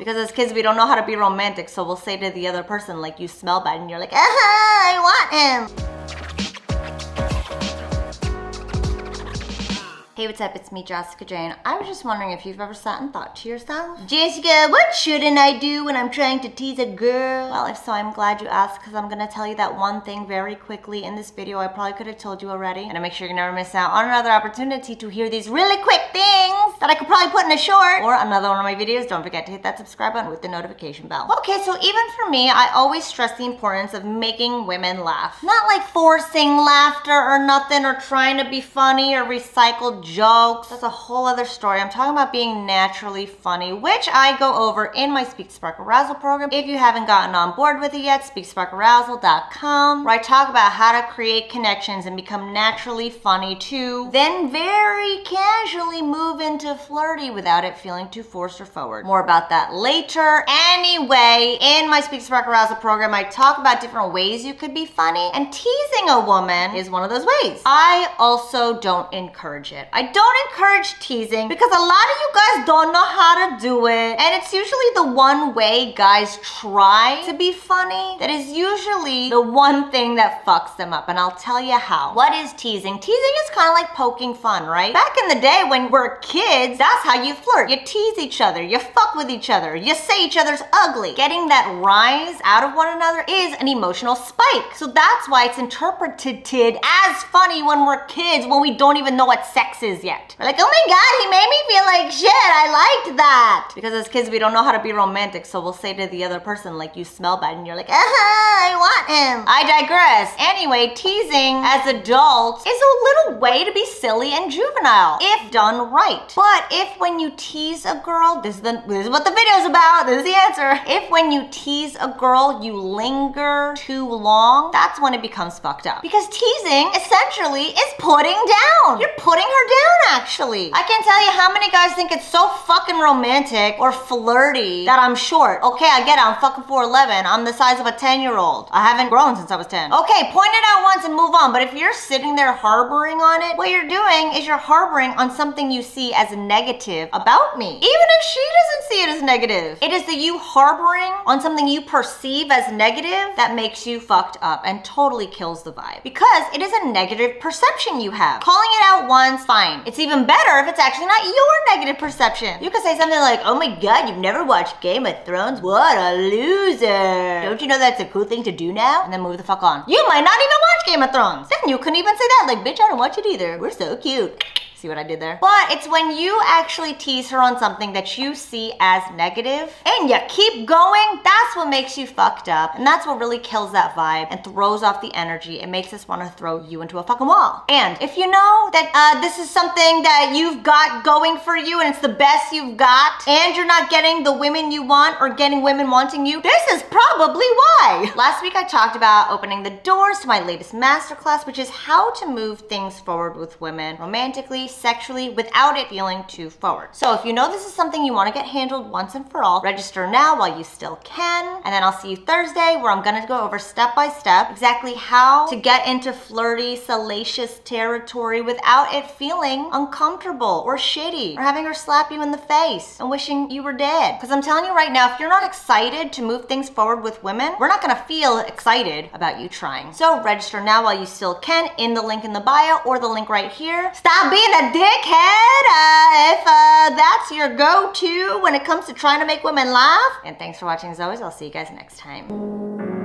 Because as kids, we don't know how to be romantic, so we'll say to the other person, like, you smell bad, and you're like, I want him. Hey, what's up? It's me, Jessica Jane. I was just wondering if you've ever sat and thought to yourself, Jessica, what shouldn't I do when I'm trying to tease a girl? Well, if so, I'm glad you asked, because I'm gonna tell you that one thing very quickly in this video I probably could have told you already, and to make sure you never miss out on another opportunity to hear these really quick things that I could probably put in a short or another one of my videos. Don't forget to hit that subscribe button with the notification bell. Okay, so even for me, I always stress the importance of making women laugh. Not like forcing laughter or nothing, or trying to be funny or recycle jokes. That's a whole other story. I'm talking about being naturally funny, which I go over in my Speak Spark Arousal program. If you haven't gotten on board with it yet, speaksparkarousal.com, where I talk about how to create connections and become naturally funny to then very casually move into flirty without it feeling too forced or forward. More about that later. Anyway, in my Speak Spark Arousal program, I talk about different ways you could be funny, and teasing a woman is one of those ways. I also don't encourage it. I don't encourage teasing because a lot of you guys don't know how to do it, and it's usually the one way guys try to be funny that is usually the one thing that fucks them up, and I'll tell you how. What is teasing? Teasing is kind of like poking fun, right? Back in the day when we're kids, that's how you flirt. You tease each other, you fuck with each other, you say each other's ugly. Getting that rise out of one another is an emotional spike. So that's why it's interpreted as funny when we're kids, when we don't even know what sex is yet. We're like, oh my god, he made me feel like shit, I liked that. Because as kids, we don't know how to be romantic, so we'll say to the other person, like, you smell bad, and you're like, I want him. I digress. Anyway, teasing as adults is a little way to be silly and juvenile, if done right. But if when you tease a girl, this is what the video's about, this is the answer. If when you tease a girl, you linger too long, that's when it becomes fucked up. Because teasing essentially is putting down. You're putting her down, actually. I can't tell you how many guys think it's so fucking romantic or flirty that I'm short. Okay, I get it, I'm fucking 4'11". I'm the size of a 10-year-old. I haven't grown since I was 10. Okay, point it out once and move on, but if you're sitting there harboring on it, what you're doing is you're harboring on something you see as negative about me. Even if she doesn't see it as negative. It is the you harboring on something you perceive as negative that makes you fucked up and totally kills the vibe. Because it is a negative perception you have. Calling it out once, fine. It's even better if it's actually not your negative perception. You could say something like, oh my god, you've never watched Game of Thrones? What a loser. Don't you know that's a cool thing to do now? And then move the fuck on. You might not even watch Game of Thrones. Then you couldn't even say that. Like, bitch, I don't watch it either. We're so cute. See what I did there? But it's when you actually tease her on something that you see as negative and you keep going, that's what makes you fucked up. And that's what really kills that vibe and throws off the energy. It makes us want to throw you into a fucking wall. And if you know that this is something that you've got going for you and it's the best you've got, and you're not getting the women you want or getting women wanting you, this is probably why. Last week I talked about opening the doors to my latest masterclass, which is how to move things forward with women romantically, sexually, without it feeling too forward. So if you know this is something you want to get handled once and for all, register now while you still can, and then I'll see you Thursday, where I'm gonna go over step by step exactly how to get into flirty, salacious territory without it feeling uncomfortable or shitty, or having her slap you in the face and wishing you were dead. Because I'm telling you right now, if you're not excited to move things forward with women, we're not gonna feel excited about you trying. So register now while you still can in the link in the bio or the link right here. Stop being a dickhead if that's your go-to when it comes to trying to make women laugh. And thanks for watching as always. I'll see you guys next time.